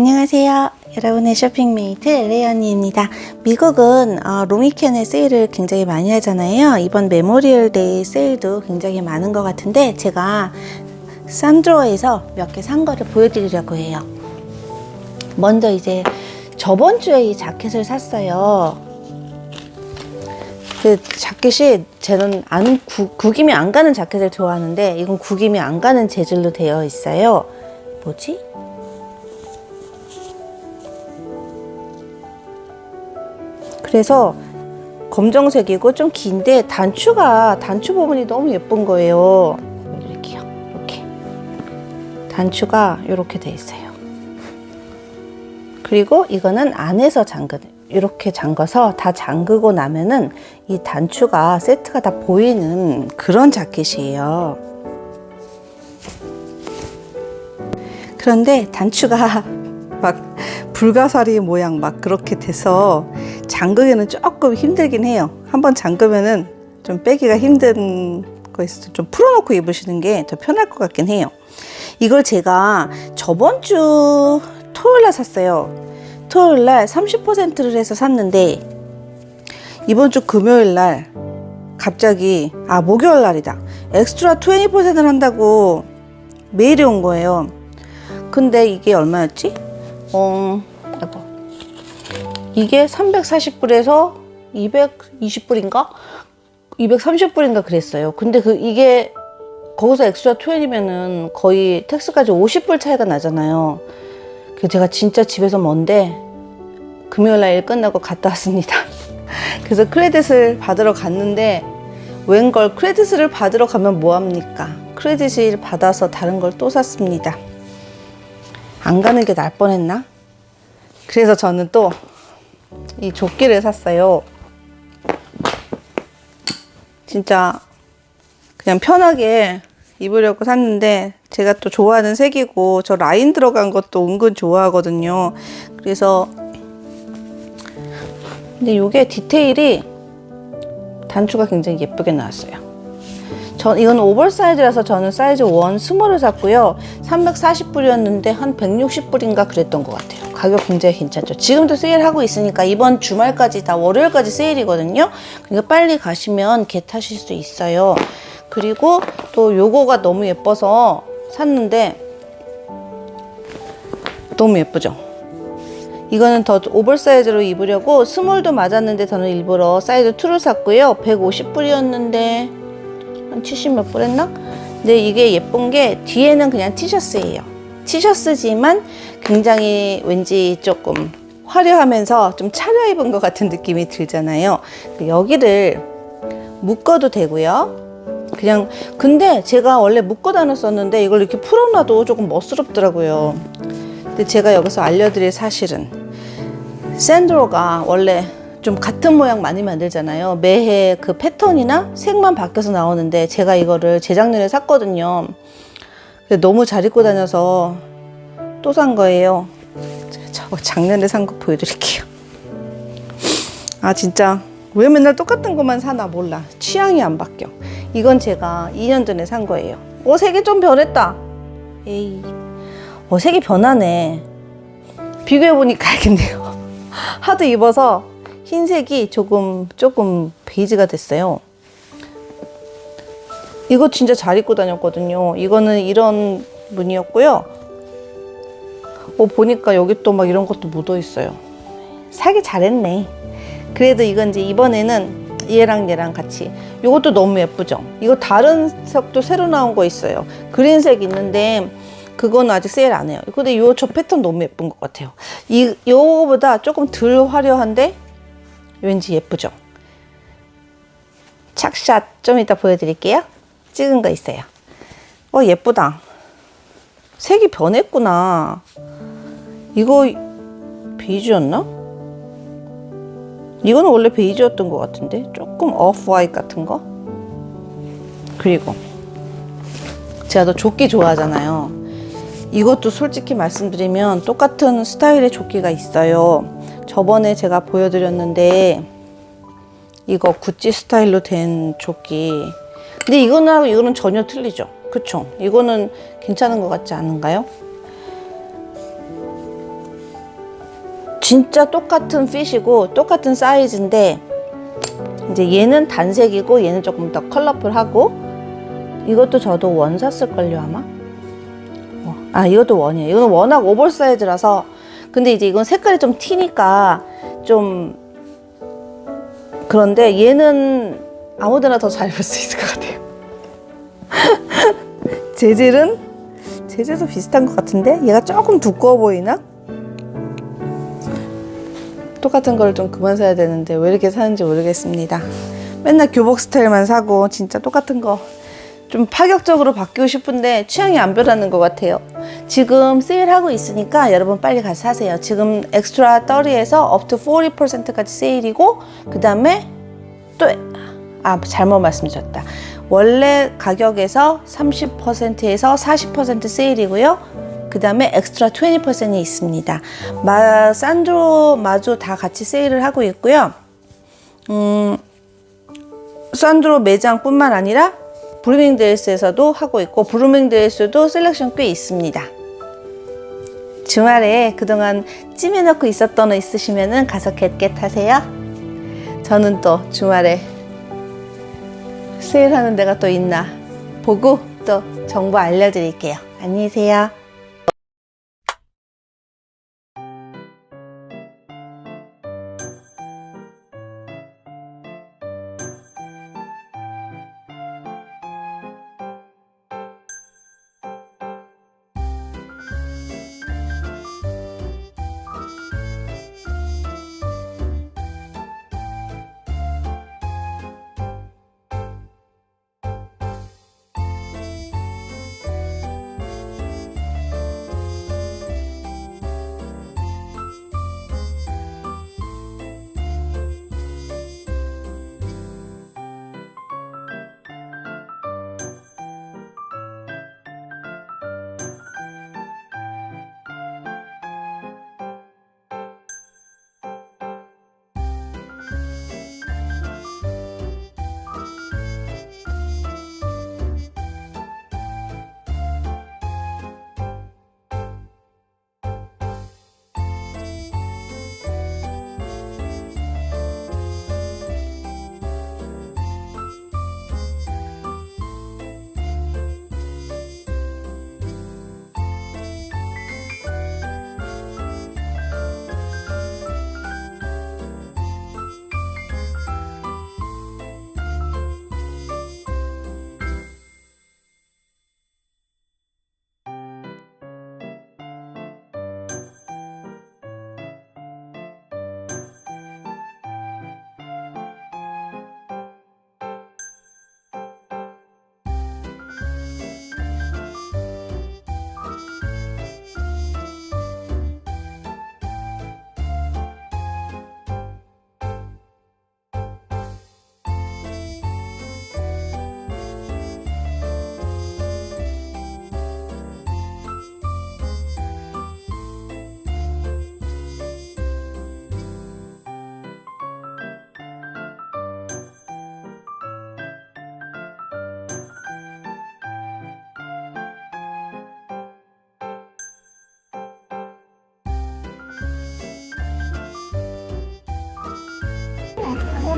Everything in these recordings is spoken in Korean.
안녕하세요. 여러분의 쇼핑메이트 레이언니입니다. 미국은 로미캔의 세일을 굉장히 많이 하잖아요. 이번 메모리얼 데이 세일도 굉장히 많은 것 같은데 제가 산드로에서 몇 개 산 거를 보여드리려고 해요. 먼저 이제 저번 주에 이 자켓을 샀어요. 그 자켓이 저는 구김이 안 가는 자켓을 좋아하는데 이건 구김이 안 가는 재질로 되어 있어요. 뭐지? 그래서 검정색이고 좀 긴데 단추 부분이 너무 예쁜 거예요. 이렇게요. 이렇게 단추가 이렇게 돼 있어요. 그리고 이거는 안에서 이렇게 잠궈서 다 잠그고 나면은 이 단추가 세트가 다 보이는 그런 자켓이에요. 그런데 단추가 막 불가사리 모양 막 그렇게 돼서 잠그기는 조금 힘들긴 해요. 한번 잠그면은 좀 빼기가 힘든 거 있어서 좀 풀어놓고 입으시는 게 더 편할 것 같긴 해요. 이걸 제가 저번 주 토요일 날 샀어요. 토요일 날 30%를 해서 샀는데 이번 주 금요일 날 갑자기 목요일 날이다. 엑스트라 20%를 한다고 메일이 온 거예요. 근데 이게 얼마였지? 이게 340불에서 220불인가? 230불인가 그랬어요. 근데 이게 거기서 엑스트라 20면은 거의 텍스까지 50불 차이가 나잖아요. 그래서 제가 진짜 집에서 먼데 금요일 날 일 끝나고 갔다 왔습니다. 그래서 크레딧을 받으러 갔는데 웬걸 크레딧을 받으러 가면 뭐합니까? 크레딧을 받아서 다른 걸 또 샀습니다. 안 가는 게 나을 뻔했나? 그래서 저는 또 이 조끼를 샀어요. 진짜 그냥 편하게 입으려고 샀는데 제가 또 좋아하는 색이고 저 라인 들어간 것도 은근 좋아하거든요. 그래서 근데 이게 디테일이 단추가 굉장히 예쁘게 나왔어요. 이건 오버사이즈라서 저는 사이즈 1 스몰을 샀고요. 340불이었는데 한 160불인가 그랬던 것 같아요. 가격 굉장히 괜찮죠. 지금도 세일하고 있으니까 이번 주말까지 다 월요일까지 세일이거든요. 그러니까 빨리 가시면 겟하실 수 있어요. 그리고 또 요거가 너무 예뻐서 샀는데 너무 예쁘죠? 이거는 더 오버사이즈로 입으려고 스몰도 맞았는데 저는 일부러 사이즈 2를 샀고요. 150불이었는데 한 70몇 불 했나? 근데 이게 예쁜 게 뒤에는 그냥 티셔츠예요. 티셔츠지만 굉장히 왠지 조금 화려하면서 좀 차려입은 것 같은 느낌이 들잖아요. 여기를 묶어도 되고요. 그냥 근데 제가 원래 묶어 다녔었는데 이걸 이렇게 풀어놔도 조금 멋스럽더라고요. 근데 제가 여기서 알려드릴 사실은 샌드로가 원래 좀 같은 모양 많이 만들잖아요. 매해 그 패턴이나 색만 바뀌어서 나오는데 제가 이거를 재작년에 샀거든요. 너무 잘 입고 다녀서 또 산 거예요. 저거 작년에 산 거 보여드릴게요. 진짜 왜 맨날 똑같은 것만 사나 몰라. 취향이 안 바뀌어. 이건 제가 2년 전에 산 거예요. 색이 좀 변했다. 에이, 색이 변하네. 비교해보니까 알겠네요. 하도 입어서 흰색이 조금 베이지가 됐어요. 이거 진짜 잘 입고 다녔거든요. 이거는 이런 무늬였고요. 보니까 여기 또 막 이런 것도 묻어 있어요. 사기 잘했네. 그래도 이건 이제 이번에는 얘랑 같이. 이것도 너무 예쁘죠? 이거 다른 색도 새로 나온 거 있어요. 그린색 있는데 그건 아직 세일 안 해요. 근데 저 패턴 너무 예쁜 것 같아요. 요거보다 조금 덜 화려한데 왠지 예쁘죠? 착샷 좀 이따 보여드릴게요. 찍은 거 있어요. 예쁘다. 색이 변했구나. 이거 베이지였나? 이거는 원래 베이지였던 것 같은데 조금 오프 화이트 같은 거. 그리고 제가 또 조끼 좋아하잖아요. 이것도 솔직히 말씀드리면 똑같은 스타일의 조끼가 있어요. 저번에 제가 보여드렸는데 이거 구찌 스타일로 된 조끼. 근데 이거는 전혀 틀리죠. 그쵸? 이거는 괜찮은 것 같지 않은가요? 진짜 똑같은 핏이고 똑같은 사이즈인데 이제 얘는 단색이고 얘는 조금 더 컬러풀하고 이것도 저도 원 샀을걸요 아마. 아 이것도 원이에요. 이거는 워낙 오버사이즈라서. 근데 이제 이건 색깔이 좀 튀니까 좀 그런데 얘는 아무데나 더 잘 입을 수 있을 것 같아요. 재질도 비슷한 것 같은데 얘가 조금 두꺼워 보이나? 똑같은 걸 좀 그만 사야 되는데 왜 이렇게 사는지 모르겠습니다. 맨날 교복 스타일만 사고 진짜 똑같은 거 좀 파격적으로 바뀌고 싶은데 취향이 안 변하는 것 같아요. 지금 세일하고 있으니까 여러분 빨리 가서 사세요. 지금 엑스트라 30에서 up to 40%까지 세일이고 그 다음에 또 잘못 말씀드렸다. 원래 가격에서 30%에서 40% 세일이고요. 그 다음에 엑스트라 20%이 있습니다. 산드로, 마주 다 같이 세일을 하고 있고요. 산드로 매장뿐만 아니라 블루밍데일스에서도 하고 있고 블루밍데일스도 셀렉션 꽤 있습니다. 주말에 그동안 찜해놓고 있었던 거 있으시면 가서 겟겟 하세요. 저는 또 주말에 세일하는 데가 또 있나 보고 또 정보 알려드릴게요. 안녕히 계세요.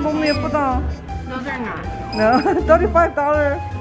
너무 예쁘다. No, they're not. No, $35.